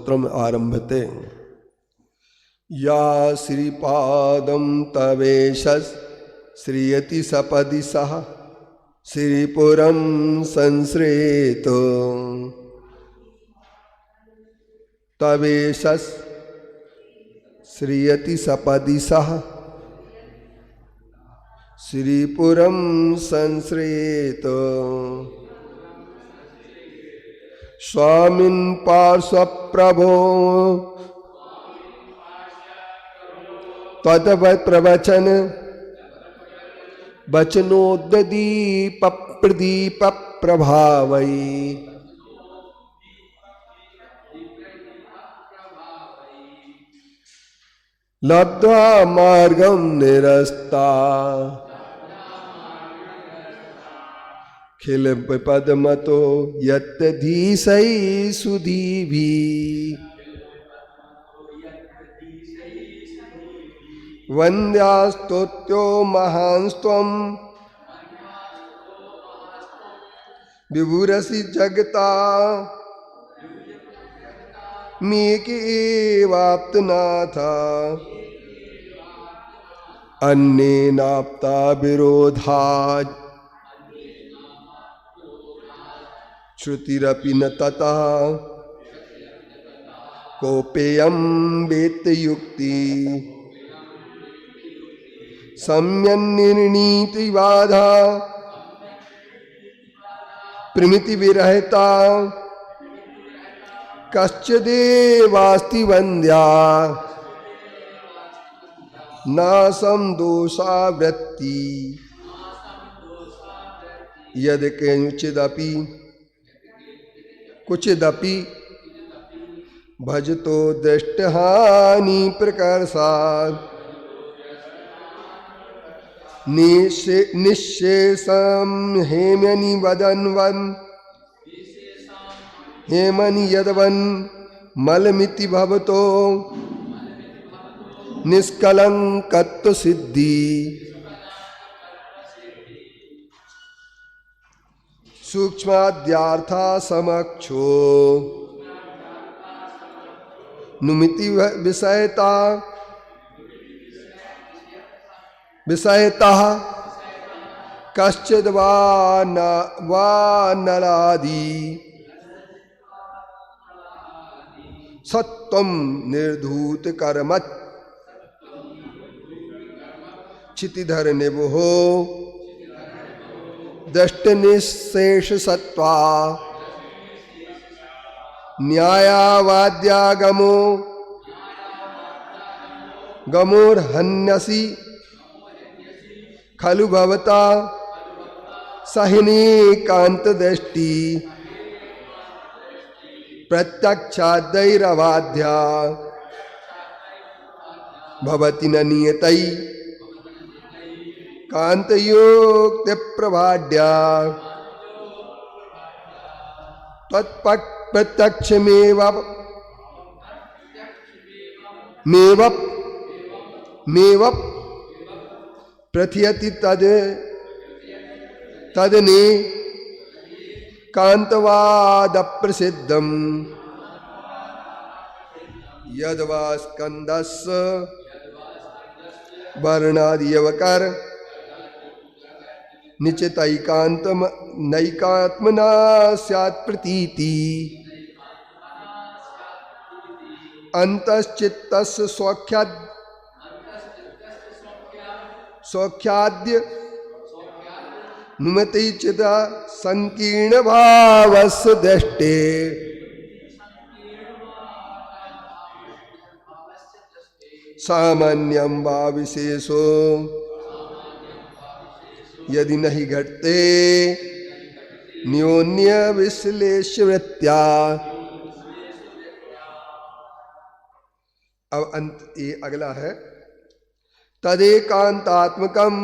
स्तोत्रम आरभते। या श्रीपादं तवेशस् श्रीयति सपदि सह श्रीपुरं संश्रेतो तवेशस् श्रीयति सपदि सह श्रीपुरं संश्रेतो स्वामिन् पार्श्वप्रभो तद्वत् प्रवचन वचनोद्दीप प्रदीप प्रभावै लब्ध्वा मार्गं निरस्ता खिल पदमतो यत्तधीसै सुधीभिः वन्द्यास्तोत्यो महांस्त्वं विभुरसि जगता मेकेवाप्तनाथ अन्येनाप्ता विरोधात् श्रुतिरपि न ततः कोपेयं वेत्ति युक्ति सम्यन्निर्णीति बाधा प्रमिति विरहिता कश्चिदेवास्ति वन्द्या नासं दोषावृत्ति यदि कुचिदपि भजतो दृष्टहानि प्रकर्षात् निःशेषं हेमनि वदन्वन् हेमनि यदवन् मलमिति भवतो निष्कलंकत्व सिद्धि सूक्ष्माद्यार्था समक्षो नुमिति विषयता विषयतः कश्चिद् वा नरादि सत्वं निर्धूत कर्मत् क्षितिधर निभो दृष्टनिशेष सत्वा न्यायावाद्यागमो गमोर्हन्यसि खलु भवता सहिनी कांत दृष्टि प्रत्यक्षादैरवाध्या भवति न नियतै कांतयोक्ति प्रभाड्या तत्प्रत्यक्षमेव प्रथियति तदने कांतवाद प्रसिद्धम यद्वा स्कंदस्य वर्णादियवकर नैकात्मना स्यात् प्रतीति अंतश्चित्तस्य सौख्याद्य नुमति चिदा संकीर्ण भावस्य दृष्टे सामान्यं वा विशेषो यदि नहीं घटते न्योन्य विश्लेषवृत्त्या। अब अंत ये अगला है तदेकांतात्मकम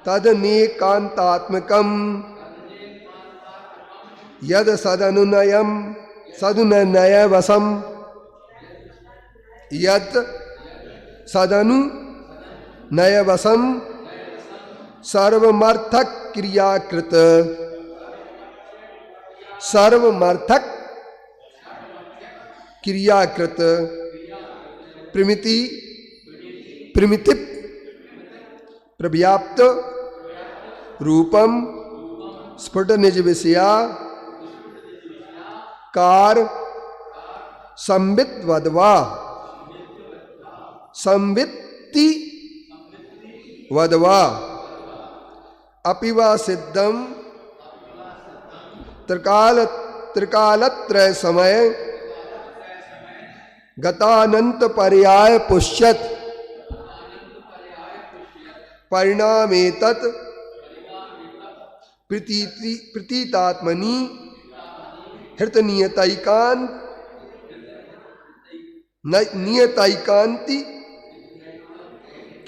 तदनेकांतात्मकम यद सदनुनयवसम यद सदनुनयवसम सर्वमर्थक क्रियाकृत प्रिमितिव प्रव्याप्त रूपम स्फुट निज विषया कार संवित वदवा संवित्ति वदवा अपिवा सिद्धम त्रिकालत्रय समय गतानंत पर्याय पुष्यत परिणामेतत् प्रतीतात्मनि नियतैकान्ति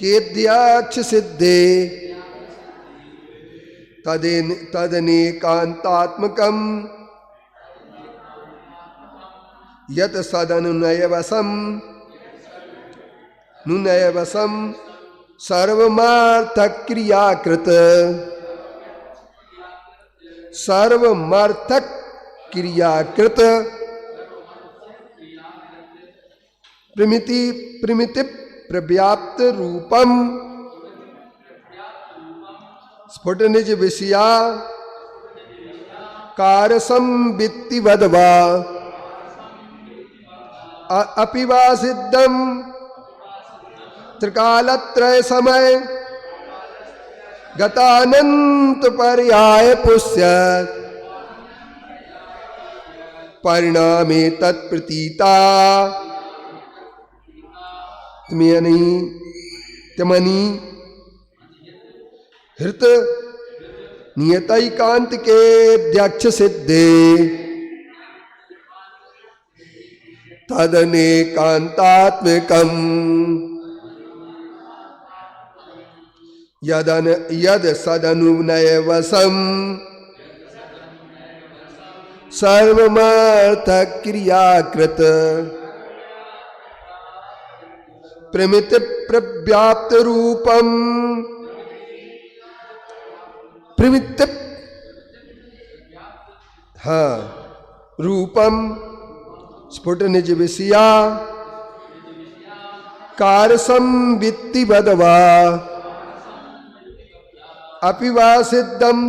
केद्याक्ष सिद्धे तदनेकान्तात्मकम् यत् सदनुनयवशम् सर्वमार्थक्रियाकृत प्रिमितिव प्रव्याप्त रूपम स्फुट निज विषया कार संवित्ति वदवा अपिवा सिद्धम त्रिकालत्रय समय गतानंत पर्याय पुष्यत परिणामे तत्प्रतीता तमनि हृत नियतैकांत के अध्यक्ष सिद्धे तदनेकांतात्मकम् यद सदनुनयवशम् सर्वमर्थक्रियाकृत प्रिमितिव प्रव्याप्त रूपम प्रिमितिव रूपम स्फुट निज विषया कार संवित्ति वदवा अपिवा सिद्धम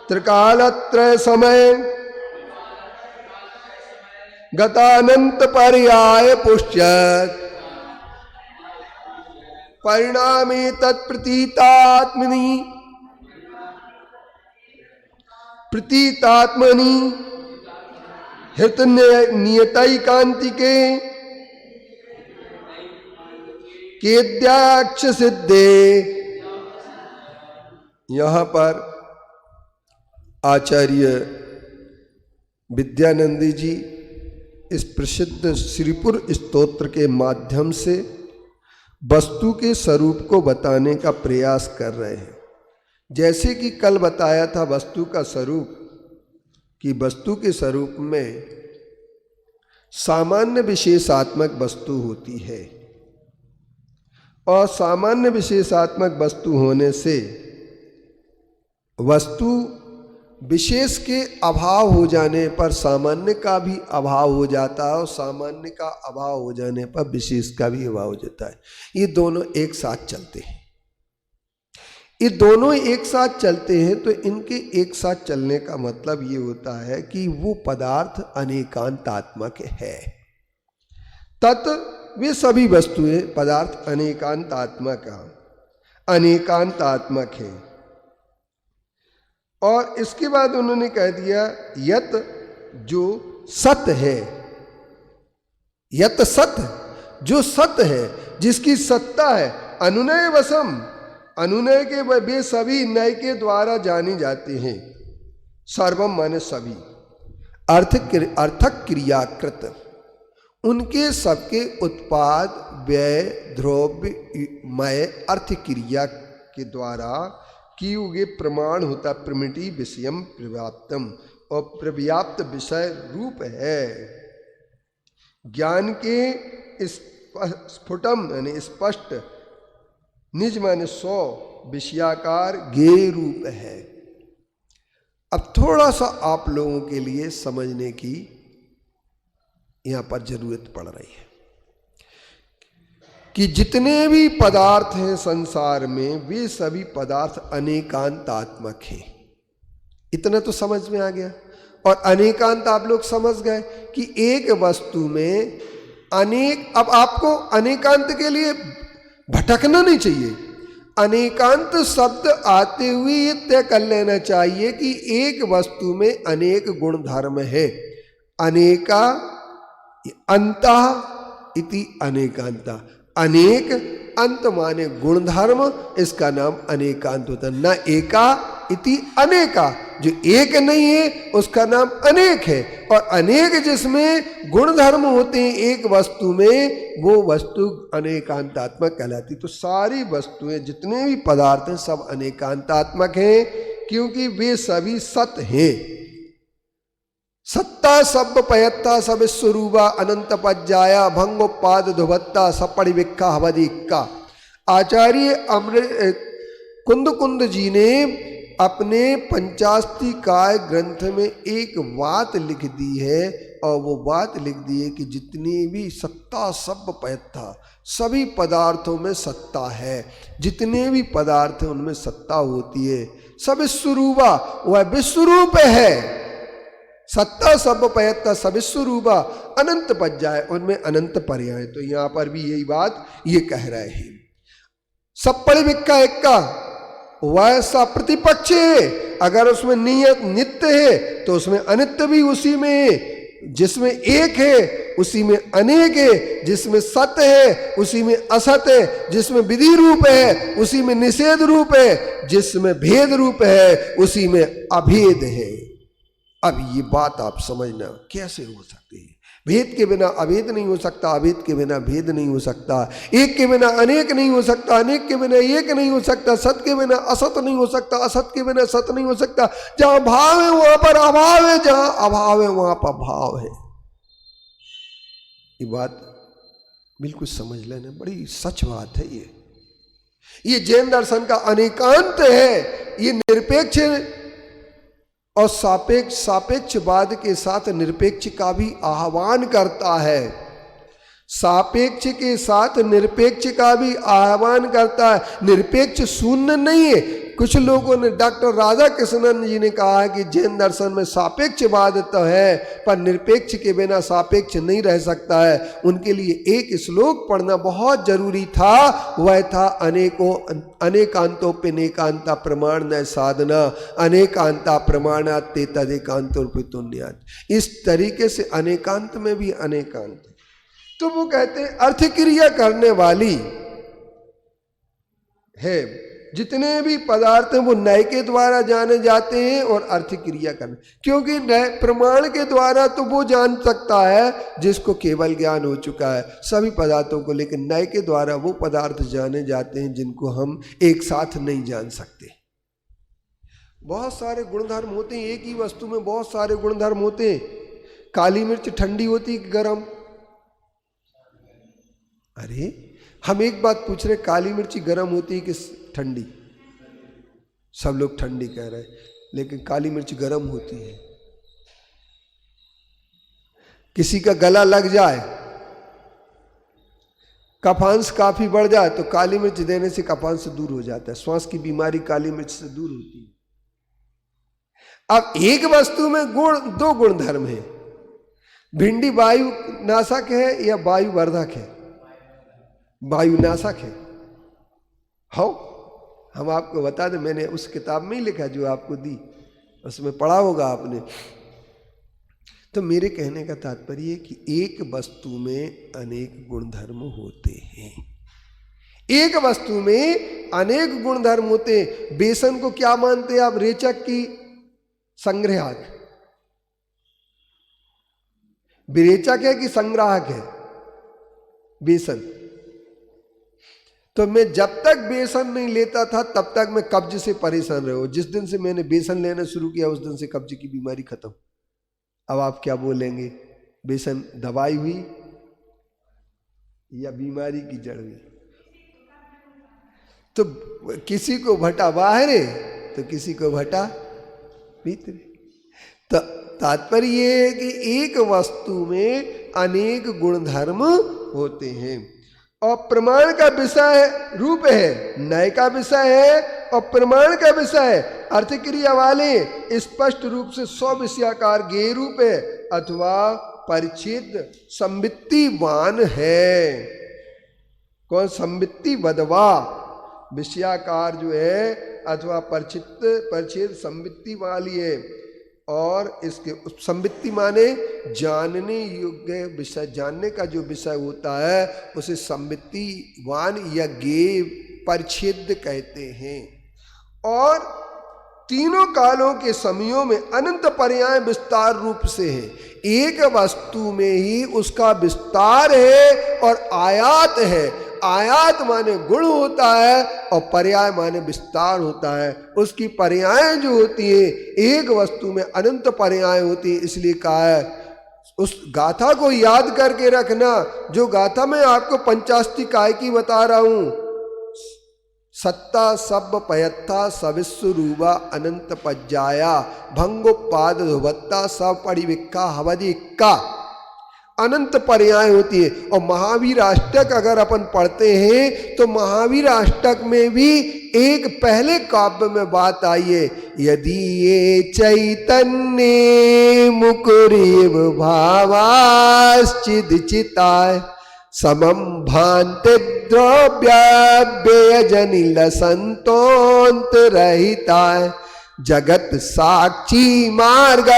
त्रिकालत्रय समय गतानंत पर्याय पुष्यत परिणामे प्रतीतात्मनि हित नियतैकांतिके केद्याक्ष सिद्धे। यहाँ पर आचार्य विद्यानंदी जी इस प्रसिद्ध श्रीपुर स्तोत्र के माध्यम से वस्तु के स्वरूप को बताने का प्रयास कर रहे हैं। जैसे कि कल बताया था वस्तु का स्वरूप, कि वस्तु के स्वरूप में सामान्य विशेषात्मक वस्तु होती है और सामान्य विशेषात्मक वस्तु होने से वस्तु विशेष के अभाव हो जाने पर सामान्य का भी अभाव हो जाता है और सामान्य का अभाव हो जाने पर विशेष का भी अभाव हो जाता है। ये दोनों एक साथ चलते हैं। ये दोनों एक साथ चलते हैं तो इनके एक साथ चलने का मतलब ये होता है कि वो पदार्थ अनेकांतात्मक है। तत् वे सभी वस्तुएं पदार्थ अनेकांतात्मक है। और इसके बाद उन्होंने कह दिया यत जो सत है, यत सत जो सत है, जिसकी सत्ता है, अनुनय वशम, अनुनय के वे सभी नय के द्वारा जानी जाते हैं। सर्वम माने सभी, अर्थक क्रियाकृत, उनके सबके उत्पाद व्यय द्रव्यमय अर्थ क्रिया के द्वारा कि ये प्रमाण होता प्रमिति विषयम प्रव्याप्तम, और प्रव्याप्त विषय रूप है। ज्ञान के स्फुटम यानी स्पष्ट, निज माने सौ, विषयाकार ज्ञेय रूप है। अब थोड़ा सा आप लोगों के लिए समझने की यहां पर जरूरत पड़ रही है कि जितने भी पदार्थ हैं संसार में, वे सभी पदार्थ अनेकांतात्मक हैं। इतना तो समझ में आ गया। और अनेकांत आप लोग समझ गए कि एक वस्तु में अनेक, अब आपको अनेकांत के लिए भटकना नहीं चाहिए। अनेकांत शब्द आते हुए ये तय कर लेना चाहिए कि एक वस्तु में अनेक गुण धर्म है। अनेका अंतः इति अनेकांता, अनेक अंत माने गुण धर्म, इसका नाम अनेकांत होता है। न एका इति अनेका, जो एक नहीं है उसका नाम अनेक है। और अनेक जिसमें गुण धर्म होते हैं एक वस्तु में, वो वस्तु अनेकांतात्मक कहलाती। तो सारी वस्तुएं, जितने भी पदार्थ हैं, सब अनेकांतात्मक हैं, क्योंकि वे सभी सत हैं। सत्ता सब पयत्ता सब स्वरूपा अनंत पज्जाया भंगोपाद धुभत्ता सपरिविक्खा हवदिक्का। आचार्य कुंद जी ने अपने पंचास्ति काय ग्रंथ में एक बात लिख दी है, और वो बात लिख दी है कि जितनी भी सत्ता सब पयत्ता, सभी पदार्थों में सत्ता है। जितने भी पदार्थ हैं उनमें सत्ता होती है। सब स्वरूपा, वह विश्वरूप है। सत्ता सब पयत्ता सविस्वरूपा अनंत पज्जाय, उनमें अनंत पर्याय। तो यहां पर भी यही बात ये कह रहे हैं। सब परिविक्का एक्का, वैसा प्रतिपक्ष है। अगर उसमें नियत नित्य है तो उसमें अनित्य भी उसी में है। जिसमें एक है उसी में अनेक है। जिसमें सत्य है उसी में असत है। जिसमें विधि रूप है उसी में निषेध रूप है। जिसमें भेद रूप है उसी में अभेद है। अब ये बात आप समझना कैसे हो सकती है। भेद के बिना अभेद नहीं हो सकता, अभेद के बिना भेद नहीं हो सकता, एक के बिना अनेक नहीं हो सकता, अनेक के बिना एक नहीं हो सकता, सत के बिना असत नहीं हो सकता, असत के बिना सत नहीं हो सकता। जहां भाव है वहां पर अभाव है, जहां अभाव है वहां पर भाव है। ये बात बिल्कुल समझ लेना, बड़ी सच बात है। ये जैन दर्शन का अनेकांत है। ये निरपेक्ष और सापेक्षवाद के साथ निरपेक्ष का भी आह्वान करता है। सापेक्ष के साथ निरपेक्ष का भी आह्वान करता है। निरपेक्ष शून्य नहीं है। कुछ लोगों ने, डॉक्टर राधा कृष्णन जी ने कहा है कि जैन दर्शन में सापेक्षवाद तो है, पर निरपेक्ष के बिना सापेक्ष नहीं रह सकता है। उनके लिए एक श्लोक पढ़ना बहुत जरूरी था। वह था अनेकांतोप्यनेकांता प्रमाण न साधना अनेकांता प्रमाणात ते तदेकांतोर्पितुन्यात्। इस तरीके से अनेकांत में भी अनेकांत। तो वो कहते हैं अर्थ क्रिया करने वाली है। जितने भी पदार्थ हैं वो नय के द्वारा जाने जाते हैं और अर्थ क्रिया करने, क्योंकि नय प्रमाण के द्वारा तो वो जान सकता है जिसको केवल ज्ञान हो चुका है सभी पदार्थों को, लेकिन नय के द्वारा वो पदार्थ जाने जाते हैं जिनको हम एक साथ नहीं जान सकते। बहुत सारे गुणधर्म होते हैं, एक ही वस्तु में बहुत सारे गुणधर्म होते हैं। काली मिर्च ठंडी होती है कि गर्म? अरे हम एक बात पूछ रहे, काली मिर्ची गर्म होती है कि ठंडी? सब लोग ठंडी कह रहे हैं, लेकिन काली मिर्च गर्म होती है। किसी का गला लग जाए, कफांस काफी बढ़ जाए तो काली मिर्च देने से कफांस से दूर हो जाता है। श्वास की बीमारी काली मिर्च से दूर होती है। अब एक वस्तु में दो गुण धर्म है। भिंडी वायु नाशक है या वायु वर्धक है? वायु नाशक है। हो हम आपको बता दें, मैंने उस किताब में ही लिखा जो आपको दी, उसमें पढ़ा होगा आपने। तो मेरे कहने का तात्पर्य है कि एक वस्तु में अनेक गुणधर्म होते हैं। एक वस्तु में अनेक गुणधर्म होते हैं। बेसन को क्या मानते हैं आप? रेचक की संग्राहक। विरेचक है कि संग्राहक है बेसन? तो मैं जब तक बेसन नहीं लेता था तब तक मैं कब्ज से परेशान रहा। जिस दिन से मैंने बेसन लेना शुरू किया उस दिन से कब्ज की बीमारी खत्म। अब आप क्या बोलेंगे, बेसन दवाई हुई या बीमारी की जड़ हुई? तो किसी को भटा बाहर है तो किसी को भटा भीतर। तो तात्पर्य ये है कि एक वस्तु में अनेक गुणधर्म होते हैं। और प्रमाण का विषय रूप है, नय का विषय है और प्रमाण का विषय है। अर्थ क्रिया वाले स्पष्ट रूप से स्व विषयाकार गेय रूप है अथवा परिच्छेद संवित्तिवान है। कौन? संवित्ति वदवा, विषयाकार जो है अथवा परिच्छेद संवित्ति वाली है। और इसके संवित्ति माने जानने योग्य विषय, जानने का जो विषय होता है उसे संवित्तिवान या गेय परिच्छेद कहते हैं। और तीनों कालों के समयों में अनंत पर्याय विस्तार रूप से है। एक वस्तु में ही उसका विस्तार है और आयात है। आयात माने गुण होता है और पर्याय माने विस्तार होता है। उसकी पर्याय जो होती है, एक वस्तु में अनंत पर्याय होती है। इसलिए कहा है उस गाथा को याद करके रखना। जो गाथा मैं आपको पंचास्ति काय की बता रहा हूं, सत्ता सब पयत्था सविस्वरूपा अनंत पज्जाया भंगोपाद धुवत्ता सब परिविक्का हवदिक्का, अनंत पर्याय होती है। और महावीर अष्टक अगर अपन पढ़ते हैं तो महावीर अष्टक में भी एक पहले काव्य में बात आई है, यदि ये चैतन्य मुकुरीव भावाश्चिद चिताय समम भांति द्रव्याव्ययजनिल संतोंत रहिताय जगत साक्षी मार्ग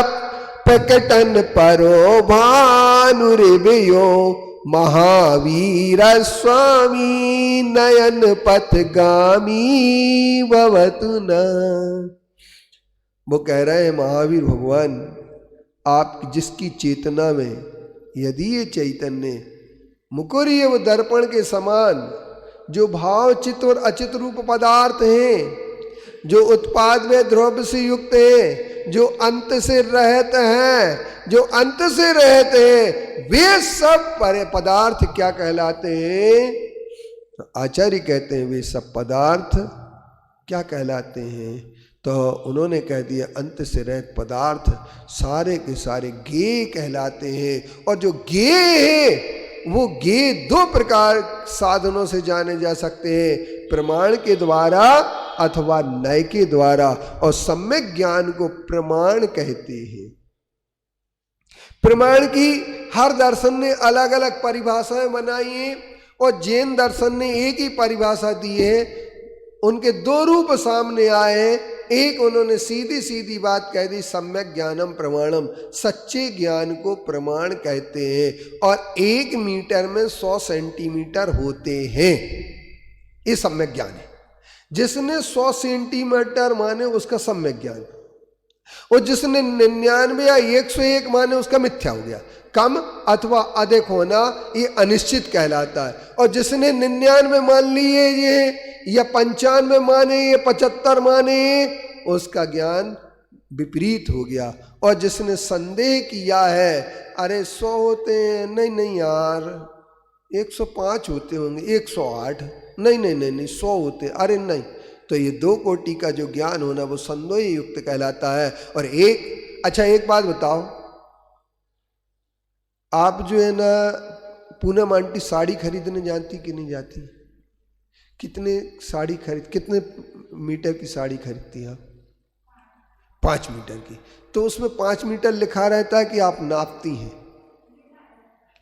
प्रकटन परो भानुरिवयो महावीर स्वामी नयन पथगामी भवतु न। वो कह रहे हैं महावीर भगवान, आप जिसकी चेतना में यदि ये चैतन्य मुकुरी एवं दर्पण के समान जो भाव चित्त और अचित रूप पदार्थ हैं, जो उत्पाद में द्रव्य से युक्त है, जो अंत से रहत हैं, जो अंत से रहते हैं, वे सब पदार्थ क्या कहलाते हैं? तो आचार्य कहते हैं वे सब पदार्थ क्या कहलाते हैं? तो उन्होंने कह दिया अंत से रहित पदार्थ सारे के सारे गेय कहलाते हैं। और जो गेय है वो गेय दो प्रकार साधनों से जाने जा सकते हैं, प्रमाण के द्वारा अथवा नय के द्वारा। और सम्यक ज्ञान को प्रमाण कहते हैं। प्रमाण की हर दर्शन ने अलग अलग परिभाषाएं बनाई हैं और जैन दर्शन ने एक ही परिभाषा दी है। उनके दो रूप सामने आए हैं। एक उन्होंने सीधी सीधी बात कह दी, सम्यक ज्ञानम प्रमाणम, सच्चे ज्ञान को प्रमाण कहते हैं। और 1 मीटर में 100 सेंटीमीटर होते हैं, ये सम्यक ज्ञान है। जिसने 100 सेंटीमीटर माने उसका सम्यक ज्ञान, और जिसने 99 या 101 माने उसका मिथ्या हो गया। कम अथवा अधिक होना ये अनिश्चित कहलाता है। और जिसने 99 मान लिए ये या 95 माने ये 75 माने, उसका ज्ञान विपरीत हो गया। और जिसने संदेह किया है, अरे 100 होते हैं, नहीं नहीं यार 105 होते होंगे, 108, नहीं नहीं नहीं नहीं 100 होते, अरे नहीं, तो ये 2 कोटि का जो ज्ञान होना वो संदेह युक्त कहलाता है। और एक बात बताओ, आप जो है ना पूनम आंटी साड़ी खरीदने जाती कि नहीं जाती? कितने मीटर की साड़ी खरीदती है? 5 मीटर की। तो उसमें 5 मीटर लिखा रहता है कि आप नापती हैं,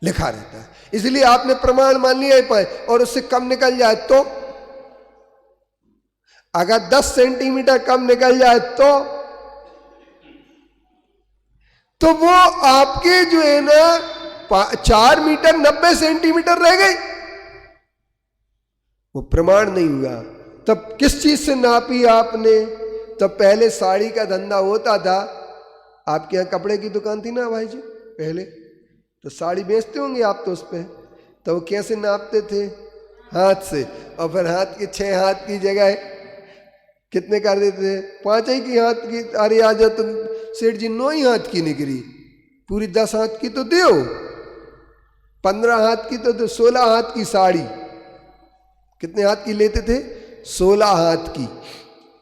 लिखा रहता है। इसलिए आपने प्रमाण मान लिया पाए, और उससे कम निकल जाए तो, अगर 10 सेंटीमीटर कम निकल जाए तो वो आपके जो है ना 4 मीटर 90 सेंटीमीटर रह गई, वो प्रमाण नहीं हुआ। तब किस चीज से नापी आपने? तब पहले साड़ी का धंधा होता था, आपके यहाँ कपड़े की दुकान थी ना भाई जी पहले, तो साड़ी बेचते होंगे आप तो उस पर, तो वो कैसे नापते थे? हाथ से। और फिर हाथ के 6 हाथ की जगह कितने कर देते थे? 5 ही की हाथ की। अरे आ जाओ तुम सेठ जी, 9 ही हाथ की निकली, पूरी 10 हाथ की तो दो, 15 हाथ की तो दो, 16 हाथ की साड़ी। कितने हाथ की लेते थे? 16 हाथ की।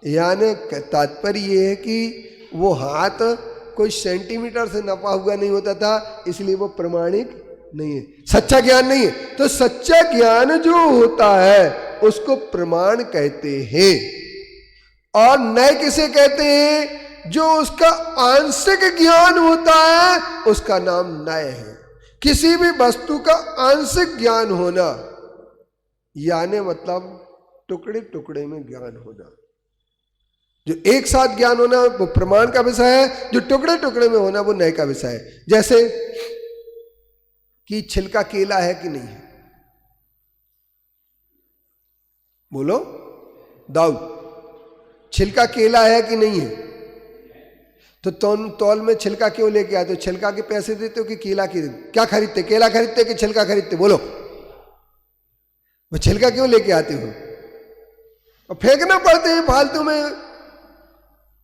यानी तात्पर्य ये है कि वो हाथ कोई सेंटीमीटर से नपा हुआ नहीं होता था, इसलिए वो प्रमाणिक नहीं है, सच्चा ज्ञान नहीं है। तो सच्चा ज्ञान जो होता है उसको प्रमाण कहते हैं। और नय किसे कहते हैं? जो उसका आंशिक ज्ञान होता है उसका नाम नय है। किसी भी वस्तु का आंशिक ज्ञान होना, यानी मतलब टुकड़े टुकड़े में ज्ञान होना। जो एक साथ ज्ञान होना वो प्रमाण का विषय है, जो टुकड़े टुकड़े में होना वो नय का विषय है। जैसे कि छिलका केला है कि नहीं है, बोलो दाऊद, छिलका केला है कि नहीं है? तो तौल में छिलका क्यों लेके आते हो? छिलका के पैसे देते हो कि केला के? क्या खरीदते, केला खरीदते कि छिलका खरीदते? बोलो, वो छिलका क्यों लेके आते हो? और फेंकना पड़ते हैं फालतू में,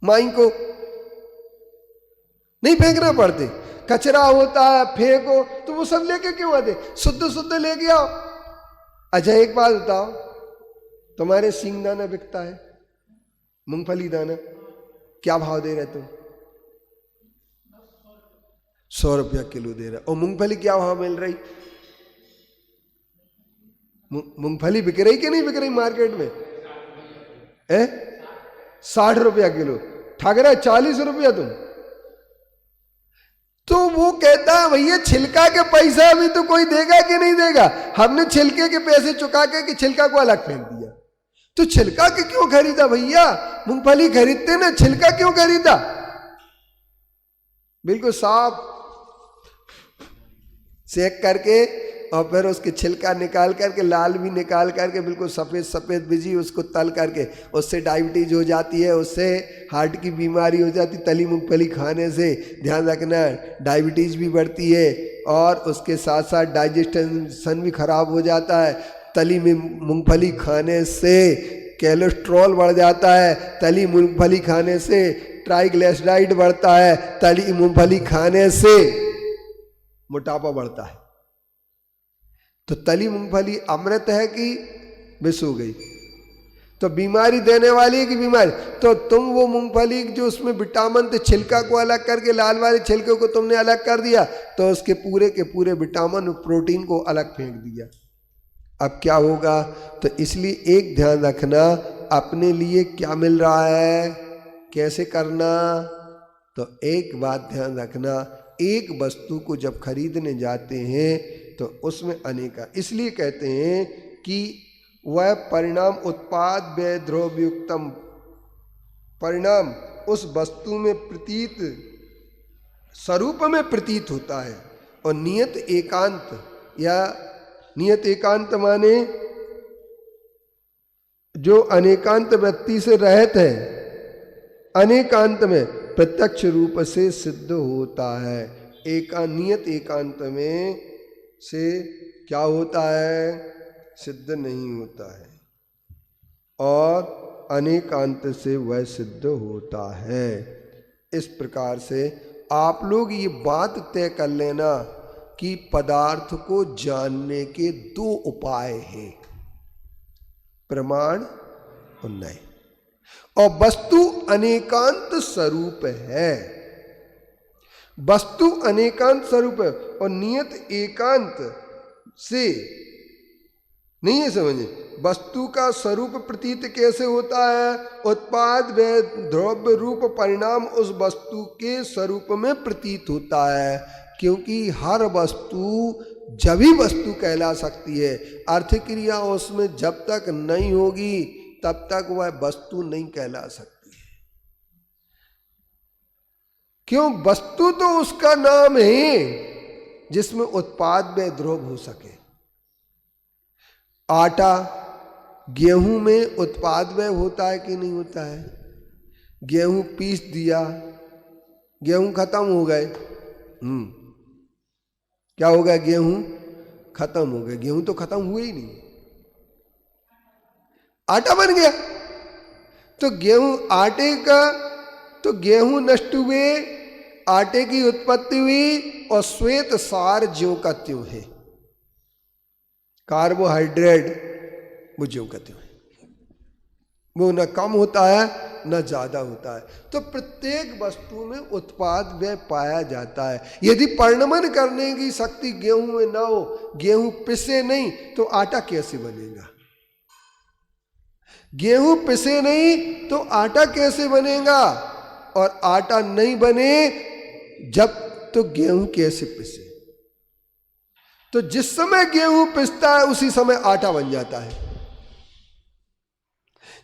माई को नहीं फेंकना पड़ते। कचरा होता है फेंको, तो वो सब लेके क्यों आते? शुद्ध शुद्ध लेके आओ। अच्छा एक बात बताओ, तुम्हारे सींग दाना बिकता है, मूंगफली दाना क्या भाव दे रहे तुम? 100 रुपया किलो दे रहा। और मूंगफली क्या भाव मिल रही? मूंगफली बिक रही कि नहीं बिक रही मार्केट में? 60 रुपया किलो, ठग रहा है 40 रुपया तुम। तो वो कहता है भैया छिलका के पैसा भी तो कोई देगा कि नहीं देगा? हमने छिलके के पैसे चुका के कि छिलका को अलग फेंक दिया। तो छिलका के क्यों खरीदा भैया? मूंगफली खरीदते ना, छिलका क्यों खरीदा? बिल्कुल साफ सेक करके और फिर उसके छिलका निकाल करके, लाल भी निकाल करके, बिल्कुल सफ़ेद सफ़ेद बिजी उसको तल करके, उससे डायबिटीज हो जाती है, उससे हार्ट की बीमारी हो जाती। तली मूंगफली खाने से ध्यान रखना, डायबिटीज भी बढ़ती है और उसके साथ साथ डाइजेशन भी खराब हो जाता है। तली में मूंगफली खाने से कोलेस्ट्रॉल बढ़ जाता है, तली मूंगफली खाने से ट्राइग्लिसराइड बढ़ता है, तली मूंगफली खाने से मोटापा बढ़ता है। तो तली मूंगफली अमृत है कि विष हो गई? तो बीमारी देने वाली है कि बीमारी? तो तुम वो मूंगफली जो उसमें विटामिन थे, छिलका को अलग करके, लाल वाले छिलके को तुमने अलग कर दिया, तो उसके पूरे के पूरे विटामिन प्रोटीन को अलग फेंक दिया। अब क्या होगा? तो इसलिए एक ध्यान रखना, अपने लिए क्या मिल रहा है, कैसे करना। तो एक बात ध्यान रखना, एक वस्तु को जब खरीदने जाते हैं तो उसमें अनेका, इसलिए कहते हैं कि वह परिणाम उत्पाद व्यय द्रव्ययुक्तम, परिणाम उस वस्तु में प्रतीत स्वरूप में प्रतीत होता है। और नियत एकांत, या नियत एकांत माने जो अनेकांत वृत्ति से रहित है, अनेकांत में प्रत्यक्ष रूप से सिद्ध होता है। नियत एकांत में से क्या होता है? सिद्ध नहीं होता है, और अनेकांत से वह सिद्ध होता है। इस प्रकार से आप लोग ये बात तय कर लेना कि पदार्थ को जानने के 2 उपाय हैं, प्रमाण और नय। और वस्तु अनेकांत स्वरूप है, वस्तु अनेकांत स्वरूप है, और नियत एकांत से नहीं है, समझे? वस्तु का स्वरूप प्रतीत कैसे होता है? उत्पाद व द्रव्य रूप परिणाम उस वस्तु के स्वरूप में प्रतीत होता है। क्योंकि हर वस्तु जब ही वस्तु कहला सकती है, अर्थ क्रिया उसमें जब तक नहीं होगी तब तक वह वस्तु नहीं कहला सकती है। क्यों? वस्तु तो उसका नाम है जिसमें उत्पाद व द्रव्य हो सके। आटा, गेहूं में उत्पाद व्यय होता है कि नहीं होता है? गेहूं पीस दिया, गेहूं खत्म हो गए, क्या हो गया? गेहूं खत्म हो गए। गेहूं तो खत्म हुए ही नहीं, आटा बन गया। तो गेहूं, आटे का, तो गेहूं नष्ट हुए, आटे की उत्पत्ति हुई, और श्वेत सार ज्यों का त्यों है, कार्बोहाइड्रेट वो ज्यों का त्यों है, वो न कम होता है न ज़्यादा होता है। तो प्रत्येक वस्तु में उत्पाद व्यय पाया जाता है। यदि परिणमन करने की शक्ति गेहूं में ना हो, गेहूं पिसे नहीं, तो आटा कैसे बनेगा? गेहूं पिसे नहीं तो आटा कैसे बनेगा? और आटा नहीं बने जब तो गेहूं कैसे पिसे? तो जिस समय गेहूं पिसता है उसी समय आटा बन जाता है।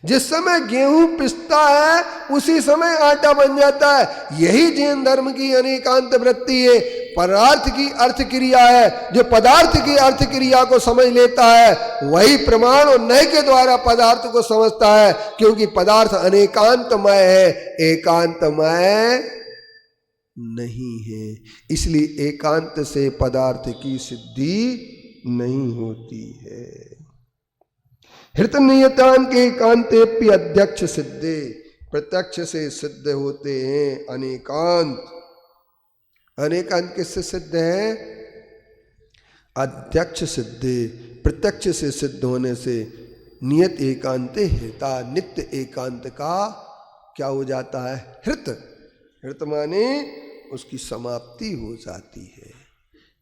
जिस समय गेहूं पिसता है उसी समय आटा बन जाता है। यही जैन धर्म की अनेकांत वृत्ति है। पदार्थ की अर्थ क्रिया है। जो पदार्थ की अर्थ क्रिया को समझ लेता है वही प्रमाण और नय के द्वारा पदार्थ को समझता है, क्योंकि पदार्थ अनेकांतमय है, एकांतमय नहीं है। इसलिए एकांत से पदार्थ की सिद्धि नहीं होती है। हृतनियतान के एकांतेप्य अध्यक्ष सिद्धे, प्रत्यक्ष से सिद्ध होते हैं अनेकांत। अनेकांत किससे सिद्ध है? अध्यक्ष सिद्धे, प्रत्यक्ष से सिद्ध होने से नियत एकांते हिता, नित्य एकांत का क्या हो जाता है? हृत। हृत माने उसकी समाप्ति हो जाती है।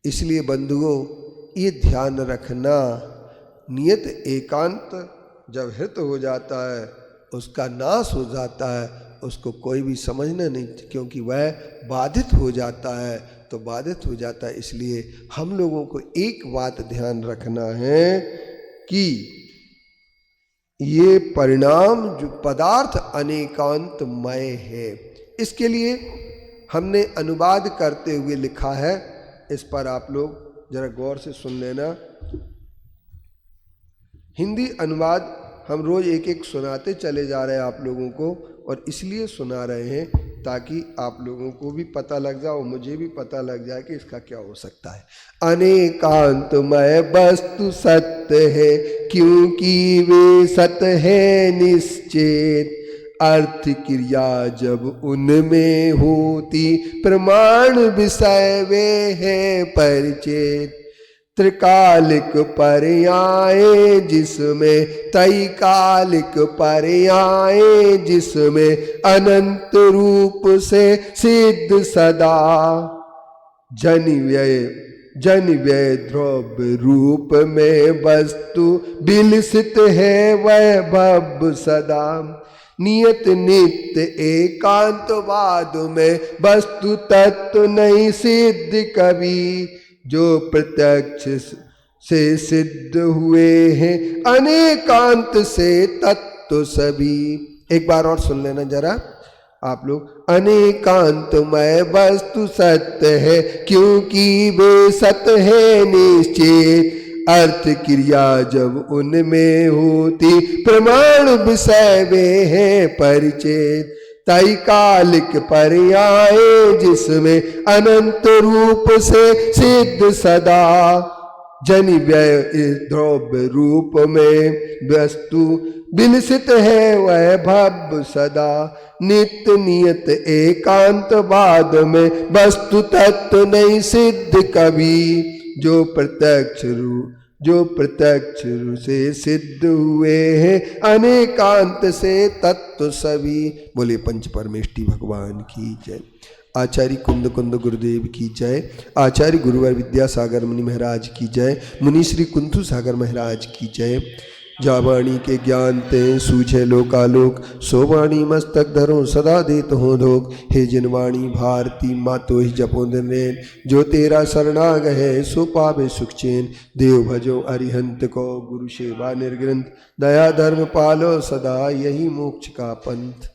इसलिए बंधुओं ये ध्यान रखना, नियत एकांत जब हृत हो जाता है उसका नाश हो जाता है, उसको कोई भी समझना नहीं, क्योंकि वह बाधित हो जाता है। तो बाधित हो जाता है। इसलिए हम लोगों को एक बात ध्यान रखना है कि ये परिणाम जो पदार्थ अनेकांतमय है, इसके लिए हमने अनुवाद करते हुए लिखा है। इस पर आप लोग जरा गौर से सुन लेना। हिंदी अनुवाद हम रोज एक एक सुनाते चले जा रहे हैं आप लोगों को, और इसलिए सुना रहे हैं ताकि आप लोगों को भी पता लग जाए और मुझे भी पता लग जाए कि इसका क्या हो सकता है। अनेकांतमय वस्तु सत्य है, क्योंकि वे सत्य है निश्चित। अर्थ क्रिया जब उनमें होती, प्रमाण विषय वे है परिचित। त्रिकालिक पर्याय जिसमें, तैकालिक पर्याय जिसमें, अनंत रूप से सिद्ध सदा। जन व्यय द्रव्य रूप में वस्तु विलसित है वैभव सदा। नियत नित्य एकांतवाद में वस्तु तत्व नहीं सिद्ध कभी। जो प्रत्यक्ष से सिद्ध हुए हैं अनेकांत से तत्व सभी। एक बार और सुन लेना जरा आप लोग। अनेकांतमय वस्तु सत्य है, क्योंकि वे सत्य है निश्चित। अर्थ क्रिया जब उनमें होती, प्रमाण विषय वे है परिचित। तैकालिक पर्याय जिसमें, अनंत रूप से सिद्ध सदा। जन व्यय द्रव्य रूप में वस्तु विलसित है वैभव सदा। नित्य नियत एकांतवाद में वस्तु तत्व नहीं सिद्ध कभी। जो प्रत्यक्ष से सिद्ध हुए हैं अनेकांत से तत्व सभी। बोले पंच परमेष्टि भगवान की जय। आचार्य कुंद गुरुदेव की जय। आचार्य गुरुवर विद्यासागर मुनि महाराज की जय। मुनि श्री कुंथु सागर महाराज की जय। जावाणी के ज्ञान ते सूझे लोकालोक, सोवाणी मस्तक धरो सदा देत हो धोक। हे जिनवाणी भारती मातो ही जपो दिन, जो तेरा शरणाग है सो पावे सुख चैन। देव भजो अरिहंत को, गुरु सेवा निर्ग्रंथ, दया धर्म पालो सदा, यही मोक्ष का पंथ।